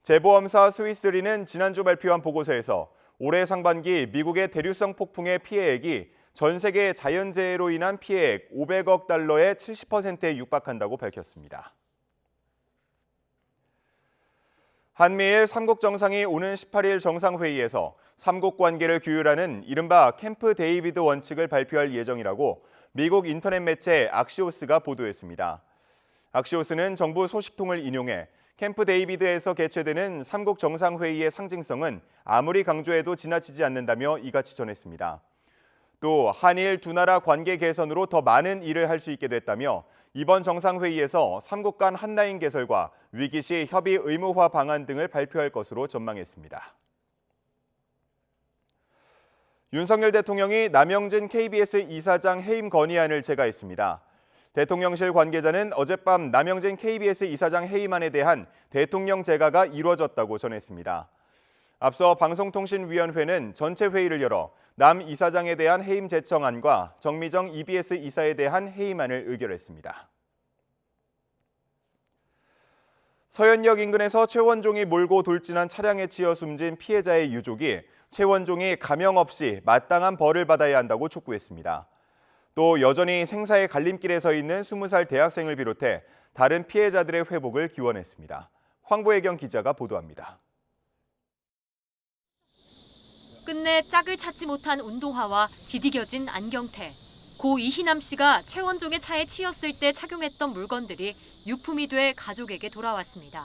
재보험사 스위스리는 지난주 발표한 보고서에서 올해 상반기 미국의 대류성 폭풍의 피해액이 전 세계 자연재해로 인한 피해액 500억 달러의 70%에 육박한다고 밝혔습니다. 한미일 3국 정상이 오는 18일 정상회의에서 3국 관계를 규율하는 이른바 캠프 데이비드 원칙을 발표할 예정이라고 미국 인터넷 매체 악시오스가 보도했습니다. 악시오스는 정부 소식통을 인용해 캠프 데이비드에서 개최되는 3국 정상회의의 상징성은 아무리 강조해도 지나치지 않는다며 이같이 전했습니다. 또 한일 두 나라 관계 개선으로 더 많은 일을 할 수 있게 됐다며 이번 정상회의에서 3국 간 한라인 개설과 위기 시 협의 의무화 방안 등을 발표할 것으로 전망했습니다. 윤석열 대통령이 남영진 KBS 이사장 해임 건의안을 제거했습니다. 대통령실 관계자는 어젯밤 남영진 KBS 이사장 해임안에 대한 대통령 제거가 이루어졌다고 전했습니다. 앞서 방송통신위원회는 전체 회의를 열어 남 이사장에 대한 해임 제청안과 정미정 EBS 이사에 대한 해임안을 의결했습니다. 서현역 인근에서 최원종이 몰고 돌진한 차량에 치여 숨진 피해자의 유족이 최원종이 감형 없이 마땅한 벌을 받아야 한다고 촉구했습니다. 또 여전히 생사의 갈림길에 서 있는 20살 대학생을 비롯해 다른 피해자들의 회복을 기원했습니다. 황보혜경 기자가 보도합니다. 끝내 짝을 찾지 못한 운동화와 디디겨진 안경테. 고 이희남 씨가 최원종의 차에 치였을 때 착용했던 물건들이 유품이 돼 가족에게 돌아왔습니다.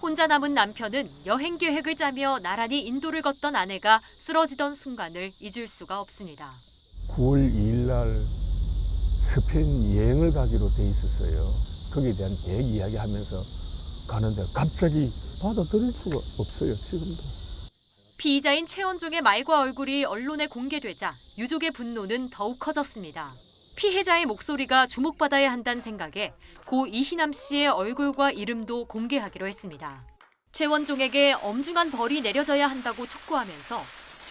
혼자 남은 남편은 여행 계획을 짜며 나란히 인도를 걷던 아내가 쓰러지던 순간을 잊을 수가 없습니다. 9월 2일 날 스페인 여행을 가기로 돼 있었어요. 거기에 대한 계획 이야기하면서 가는데 갑자기 받아들일 수가 없어요, 지금도. 피의자인 최원종의 말과 얼굴이 언론에 공개되자 유족의 분노는 더욱 커졌습니다. 피해자의 목소리가 주목받아야 한다는 생각에 고 이희남 씨의 얼굴과 이름도 공개하기로 했습니다. 최원종에게 엄중한 벌이 내려져야 한다고 촉구하면서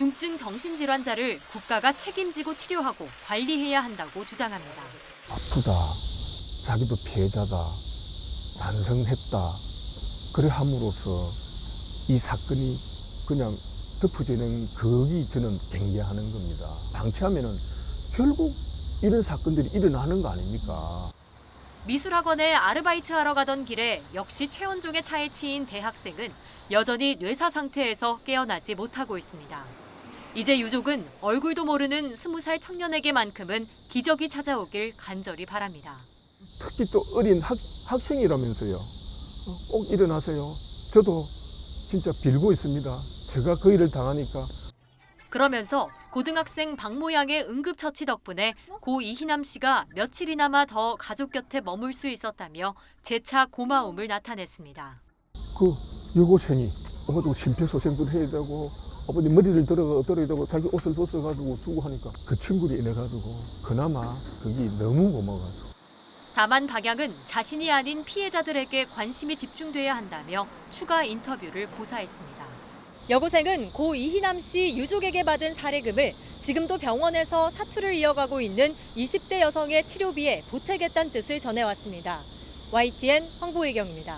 중증 정신질환자를 국가가 책임지고 치료하고 관리해야 한다고 주장합니다. 아프다, 자기도 피해자다, 반성했다, 그래 함으로써 이 사건이 그냥 덮어지는 그게 저는 경계하는 겁니다. 방치하면은 결국 이런 사건들이 일어나는 거 아닙니까? 미술학원에 아르바이트하러 가던 길에 역시 최원종의 차에 치인 대학생은 여전히 뇌사 상태에서 깨어나지 못하고 있습니다. 이제 유족은 얼굴도 모르는 20살 청년에게만큼은 기적이 찾아오길 간절히 바랍니다. 특히 또 어린 학생이라면서요. 꼭 일어나세요. 저도 진짜 빌고 있습니다. 제가 그 일을 당하니까. 그러면서 고등학생 박모양의 응급처치 덕분에 고 이희남 씨가 며칠이나마 더 가족 곁에 머물 수 있었다며 재차 고마움을 나타냈습니다. 그 여고생이 어머도 심폐소생술 해야 되고 아버님 머리를 들어야 되고 자기 옷을 벗어가지고 쓰고 하니까 그 친구를 인해가지고 그나마 그게 너무 고마워가지고. 다만 박양은 자신이 아닌 피해자들에게 관심이 집중돼야 한다며 추가 인터뷰를 고사했습니다. 여고생은 고 이희남 씨 유족에게 받은 사례금을 지금도 병원에서 사투를 이어가고 있는 20대 여성의 치료비에 보태겠다는 뜻을 전해왔습니다. YTN 황보혜경입니다.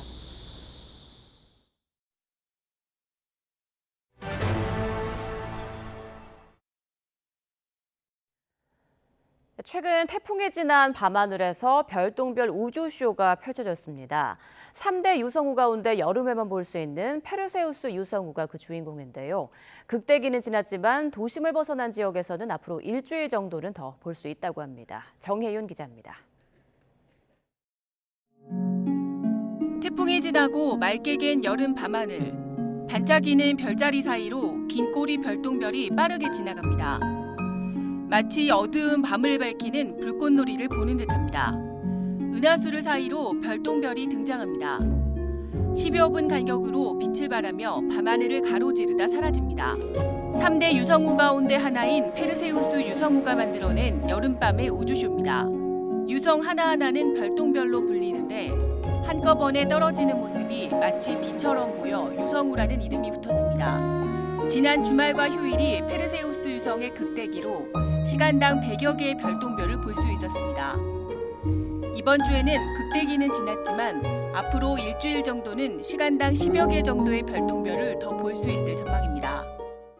최근 태풍이 지난 밤하늘에서 별똥별 우주쇼가 펼쳐졌습니다. 3대 유성우 가운데 여름에만 볼 수 있는 페르세우스 유성우가 그 주인공인데요. 극대기는 지났지만 도심을 벗어난 지역에서는 앞으로 일주일 정도는 더 볼 수 있다고 합니다. 정혜윤 기자입니다. 태풍이 지나고 맑게 갠 여름 밤하늘. 반짝이는 별자리 사이로 긴 꼬리 별똥별이 빠르게 지나갑니다. 마치 어두운 밤을 밝히는 불꽃놀이를 보는 듯합니다. 은하수를 사이로 별똥별이 등장합니다. 10여 분 간격으로 빛을 발하며 밤하늘을 가로지르다 사라집니다. 3대 유성우 가운데 하나인 페르세우스 유성우가 만들어낸 여름밤의 우주쇼입니다. 유성 하나하나는 별똥별로 불리는데 한꺼번에 떨어지는 모습이 마치 비처럼 보여 유성우라는 이름이 붙었습니다. 지난 주말과 휴일이 페르세우스 유성의 극대기로 시간당 100여 개의 별똥별을 볼 수 있었습니다. 이번 주에는 극대기는 지났지만 앞으로 일주일 정도는 시간당 10여 개 정도의 별똥별을 더 볼 수 있을 전망입니다.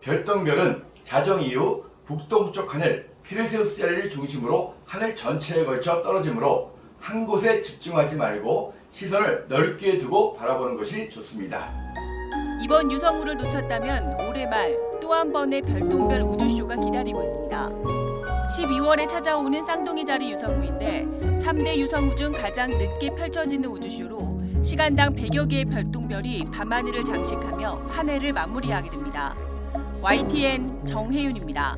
별똥별은 자정 이후 북동쪽 하늘 페르세우스 자리를 중심으로 하늘 전체에 걸쳐 떨어지므로 한 곳에 집중하지 말고 시선을 넓게 두고 바라보는 것이 좋습니다. 이번 유성우를 놓쳤다면 올해 말 또 한 번의 별똥별 우주쇼가 기다리고 있습니다. 12월에 찾아오는 쌍둥이 자리 유성우인데 3대 유성우 중 가장 늦게 펼쳐지는 우주쇼로 시간당 100여 개의 별똥별이 밤하늘을 장식하며 한 해를 마무리하게 됩니다. YTN 정혜윤입니다.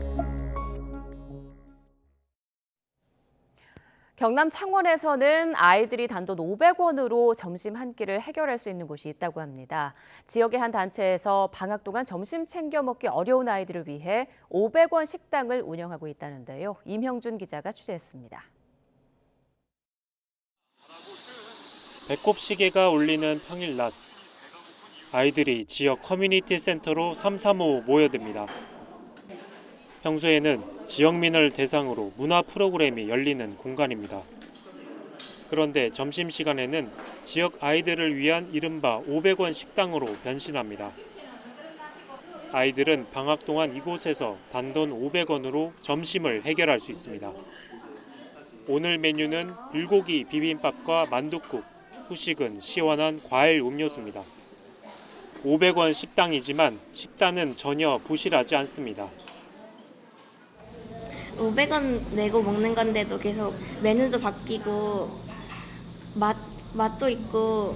경남 창원에서는 아이들이 단돈 500원으로 점심 한 끼를 해결할 수 있는 곳이 있다고 합니다. 지역의 한 단체에서 방학 동안 점심 챙겨 먹기 어려운 아이들을 위해 500원 식당을 운영하고 있다는데요. 임형준 기자가 취재했습니다. 배꼽 시계가 울리는 평일 낮. 아이들이 지역 커뮤니티 센터로 335 모여듭니다. 평소에는 지역민을 대상으로 문화 프로그램이 열리는 공간입니다. 그런데 점심시간에는 지역 아이들을 위한 이른바 500원 식당으로 변신합니다. 아이들은 방학 동안 이곳에서 단돈 500원으로 점심을 해결할 수 있습니다. 오늘 메뉴는 불고기 비빔밥과 만둣국, 후식은 시원한 과일 음료수입니다. 500원 식당이지만 식단은 전혀 부실하지 않습니다. 500원 내고 먹는 건데도 계속 메뉴도 바뀌고 맛도 있고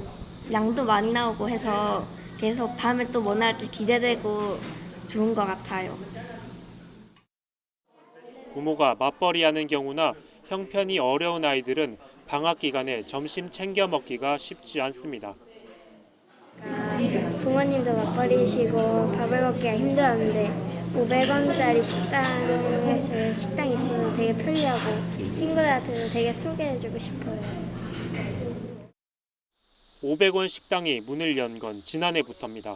양도 많이 나오고 해서 계속 다음에 또 뭐 나올지 기대되고 좋은 것 같아요. 부모가 맞벌이하는 경우나 형편이 어려운 아이들은 방학 기간에 점심 챙겨 먹기가 쉽지 않습니다. 부모님도 맞벌이시고 밥을 먹기가 힘들었는데 500원짜리 식당에서 식당이 있으면 되게 편리하고 친구들한테도 되게 소개해주고 싶어요. 500원 식당이 문을 연 건 지난해부터입니다.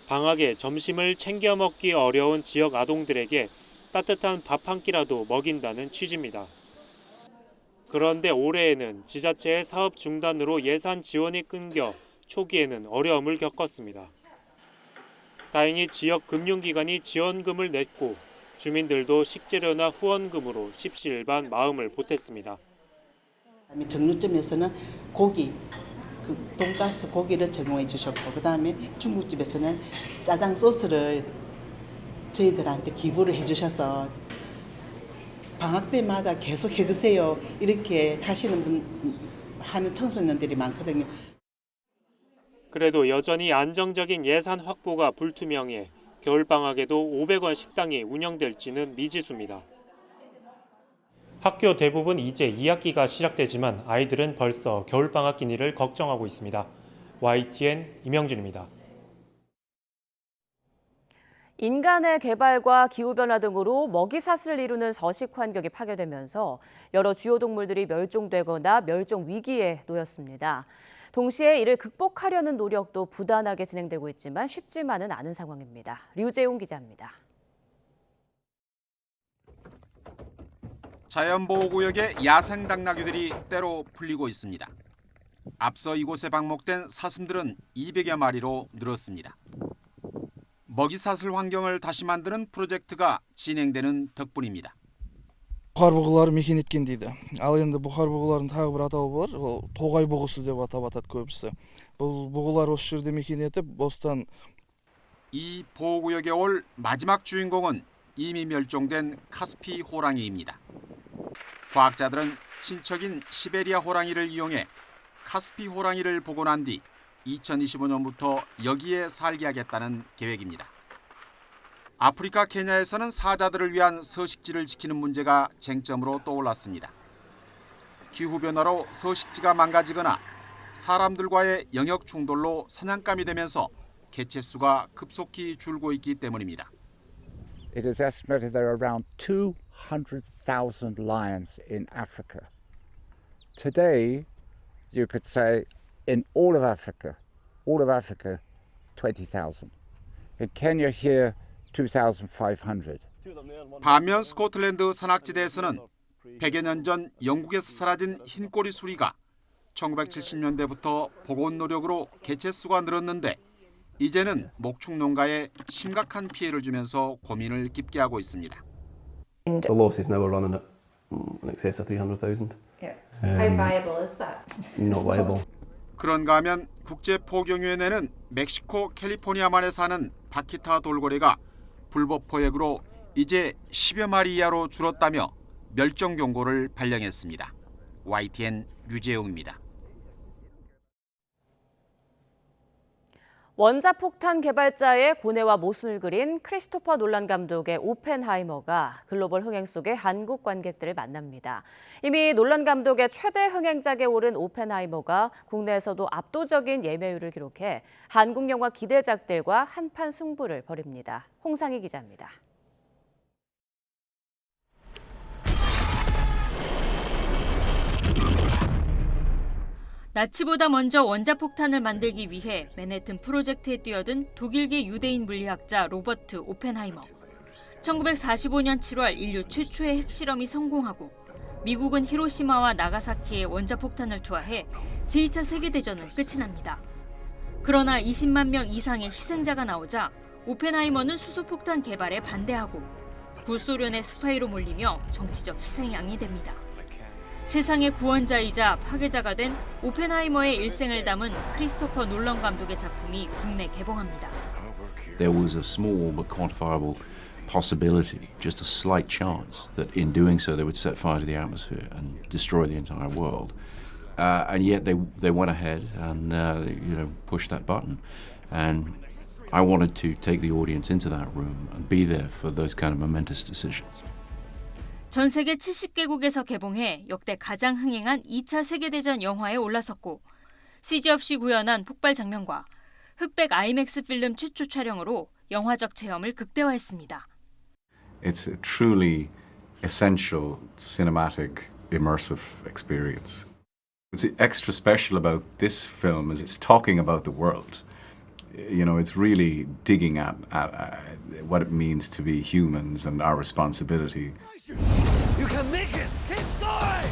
방학에 점심을 챙겨 먹기 어려운 지역 아동들에게 따뜻한 밥 한 끼라도 먹인다는 취지입니다. 그런데 올해에는 지자체의 사업 중단으로 예산 지원이 끊겨 초기에는 어려움을 겪었습니다. 다행히 지역 금융기관이 지원금을 냈고 주민들도 식재료나 후원금으로 십시일반 마음을 보탰습니다. 정육점에서는 고기, 돈가스 고기를 제공해 주셨고, 그다음에 중국집에서는 짜장 소스를 저희들한테 기부를 해주셔서 방학 때마다 계속 해주세요 이렇게 하는 청소년들이 많거든요. 그래도 여전히 안정적인 예산 확보가 불투명해 겨울방학에도 500원 식당이 운영될지는 미지수입니다. 학교 대부분 이제 2학기가 시작되지만 아이들은 벌써 겨울방학 끼니를 걱정하고 있습니다. YTN 임영준입니다. 인간의 개발과 기후변화 등으로 먹이사슬을 이루는 서식 환경이 파괴되면서 여러 주요 동물들이 멸종되거나 멸종 위기에 놓였습니다. 동시에 이를 극복하려는 노력도 부단하게 진행되고 있지만 쉽지만은 않은 상황입니다. 류재용 기자입니다. 자연보호구역의 야생 당나귀들이 때로 풀리고 있습니다. 앞서 이곳에 방목된 사슴들은 200여 마리로 늘었습니다. 먹이사슬 환경을 다시 만드는 프로젝트가 진행되는 덕분입니다. Бұқар бұғылары мекен еткен дейді. Ал енді бұқар бұғылардың тағы бір атауы бар. Ол тоғай бұғысы деп атап атады көбісі. Бұл бұғылар осы жерде мекен етіп, бостан. 이 보호구역에 올 마지막 주인공은 이미 멸종된 카스피 호랑이입니다. 과학자들은 친척인 시베리아 호랑이를 이용해 카스피 호랑이를 복원한 뒤 2025년부터 여기에 살게 하겠다는 계획입니다. 아프리카 케냐에서는 사자들을 위한 서식지를 지키는 문제가 쟁점으로 떠올랐습니다. 기후변화로 서식지가 망가지거나 사람들과의 영역 충돌로 사냥감이 되면서 개체수가 급속히 줄고 있기 때문입니다. It is estimated there are around 200,000 lions in Africa. Today, you could say in all of Africa, 20,000. In Kenya here, 2,500. 반면 스코틀랜드 산악지대에서는 100여 년 전 영국에서 사라진 흰꼬리 수리가 1970년대부터 복원 노력으로 개체수가 늘었는데 이제는 목축 농가에 심각한 피해를 주면서 고민을 깊게 하고 있습니다. The losses now are running at in excess of 300,000. Yeah. How viable is that? Not viable. 그런가 하면 국제포경위원회는 멕시코 캘리포니아만에 사는 바키타 돌고래가 불법 포획으로 이제 10여 마리 이하로 줄었다며 멸종 경고를 발령했습니다. YTN 류재용입니다. 원자폭탄 개발자의 고뇌와 모순을 그린 크리스토퍼 놀란 감독의 오펜하이머가 글로벌 흥행 속의 한국 관객들을 만납니다. 이미 놀란 감독의 최대 흥행작에 오른 오펜하이머가 국내에서도 압도적인 예매율을 기록해 한국 영화 기대작들과 한판 승부를 벌입니다. 홍상희 기자입니다. 나치보다 먼저 원자폭탄을 만들기 위해 맨해튼 프로젝트에 뛰어든 독일계 유대인 물리학자 로버트 오펜하이머. 1945년 7월 인류 최초의 핵실험이 성공하고 미국은 히로시마와 나가사키에 원자폭탄을 투하해 제2차 세계대전은 끝이 납니다. 그러나 20만 명 이상의 희생자가 나오자 오펜하이머는 수소폭탄 개발에 반대하고 구소련의 스파이로 몰리며 정치적 희생양이 됩니다. 세상의 구원자이자 파괴자가 된 오펜하이머의 일생을 담은 크리스토퍼 놀란 감독의 작품이 국내 개봉합니다. There was a small but quantifiable possibility, just a slight chance, that in doing so they would set fire to the atmosphere and destroy the entire world. And yet they went ahead and pushed that button. And I wanted to take the audience into that room and be there for those kind of momentous decisions. 전 세계 70개국에서 개봉해 역대 가장 흥행한 2차 세계대전 영화에 올라섰고 CG 없이 구현한 폭발 장면과 흑백 IMAX 필름 최초 촬영으로 영화적 체험을 극대화했습니다. It's a truly essential cinematic immersive experience. What's extra special about this film is it's talking about the world. You know, it's really digging at what it means to be humans and our responsibility. You can make it. Keep going.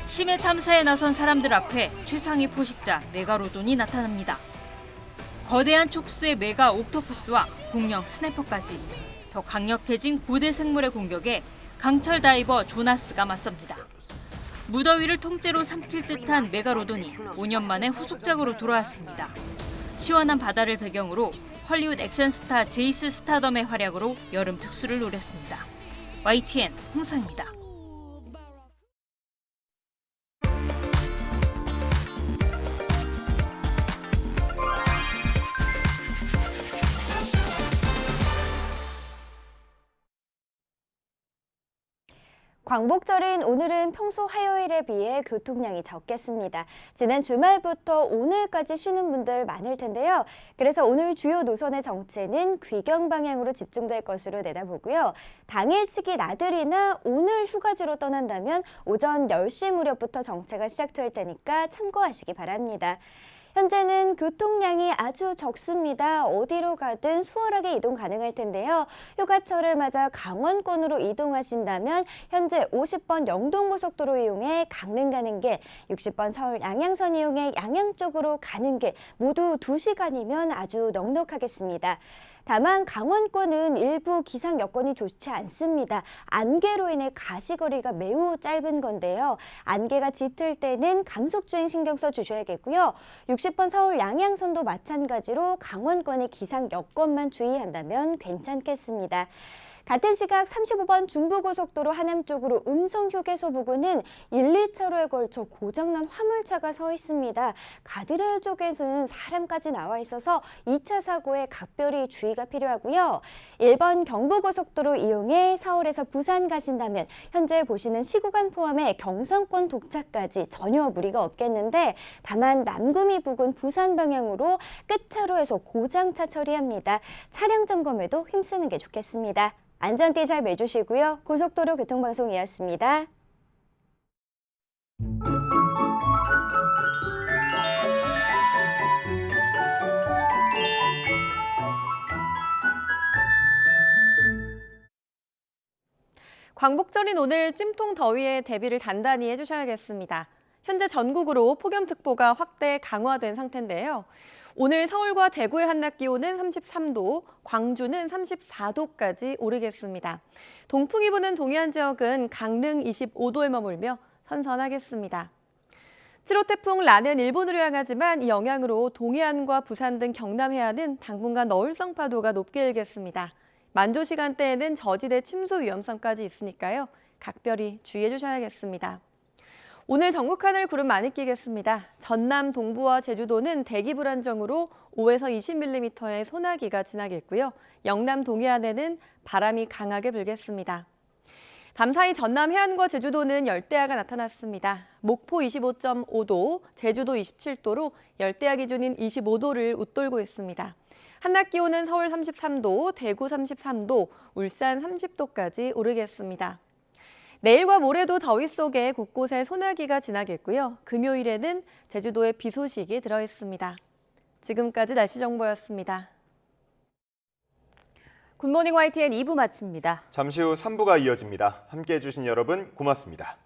심해 탐사에 나선 사람들 앞에 최상위 포식자 메가로돈이 나타납니다. 거대한 촉수의 메가 옥토퍼스와 공룡 스네퍼까지 더 강력해진 고대 생물의 공격에 강철 다이버 조나스가 맞섭니다. 무더위를 통째로 삼킬 듯한 메가로돈이 5년 만에 후속작으로 돌아왔습니다. 시원한 바다를 배경으로 헐리우드 액션 스타 제이스 스타덤의 활약으로 여름 특수를 노렸습니다. YTN 홍상입니다. 광복절인 오늘은 평소 화요일에 비해 교통량이 적겠습니다. 지난 주말부터 오늘까지 쉬는 분들 많을 텐데요. 그래서 오늘 주요 노선의 정체는 귀경 방향으로 집중될 것으로 내다보고요. 당일치기 나들이나 오늘 휴가지로 떠난다면 오전 10시 무렵부터 정체가 시작될 테니까 참고하시기 바랍니다. 현재는 교통량이 아주 적습니다. 어디로 가든 수월하게 이동 가능할 텐데요. 휴가철을 맞아 강원권으로 이동하신다면 현재 50번 영동고속도로 이용해 강릉 가는 길, 60번 서울 양양선 이용해 양양 쪽으로 가는 길 모두 2시간이면 아주 넉넉하겠습니다. 다만 강원권은 일부 기상 여건이 좋지 않습니다. 안개로 인해 가시거리가 매우 짧은 건데요. 안개가 짙을 때는 감속주행 신경 써 주셔야겠고요. 60번 서울 양양선도 마찬가지로 강원권의 기상 여건만 주의한다면 괜찮겠습니다. 같은 시각 35번 중부고속도로 하남 쪽으로 음성휴게소 부근은 1, 2차로에 걸쳐 고장난 화물차가 서 있습니다. 가드레일 쪽에서는 사람까지 나와 있어서 2차 사고에 각별히 주의가 필요하고요. 1번 경부고속도로 이용해 서울에서 부산 가신다면 현재 보시는 시구간 포함해 경성권 도착까지 전혀 무리가 없겠는데 다만 남구미 부근 부산 방향으로 끝차로에서 고장차 처리합니다. 차량 점검에도 힘쓰는 게 좋겠습니다. 안전띠 잘 매주시고요. 고속도로 교통방송이었습니다. 광복절인 오늘 찜통 더위에 대비를 단단히 해주셔야겠습니다. 현재 전국으로 폭염특보가 확대 강화된 상태인데요. 오늘 서울과 대구의 한낮 기온은 33도, 광주는 34도까지 오르겠습니다. 동풍이 부는 동해안 지역은 강릉 25도에 머물며 선선하겠습니다. 7호 태풍 라는 일본으로 향하지만 이 영향으로 동해안과 부산 등 경남 해안은 당분간 너울성 파도가 높게 일겠습니다. 만조 시간대에는 저지대 침수 위험성까지 있으니까요. 각별히 주의해 주셔야겠습니다. 오늘 전국 하늘 구름 많이 끼겠습니다. 전남 동부와 제주도는 대기 불안정으로 5에서 20mm의 소나기가 지나겠고요. 영남 동해안에는 바람이 강하게 불겠습니다. 밤사이 전남 해안과 제주도는 열대야가 나타났습니다. 목포 25.5도, 제주도 27도로 열대야 기준인 25도를 웃돌고 있습니다. 한낮 기온은 서울 33도, 대구 33도, 울산 30도까지 오르겠습니다. 내일과 모레도 더위 속에 곳곳에 소나기가 지나겠고요. 금요일에는 제주도에 비 소식이 들어있습니다. 지금까지 날씨 정보였습니다. 굿모닝 YTN 2부 마칩니다. 잠시 후 3부가 이어집니다. 함께해 주신 여러분 고맙습니다.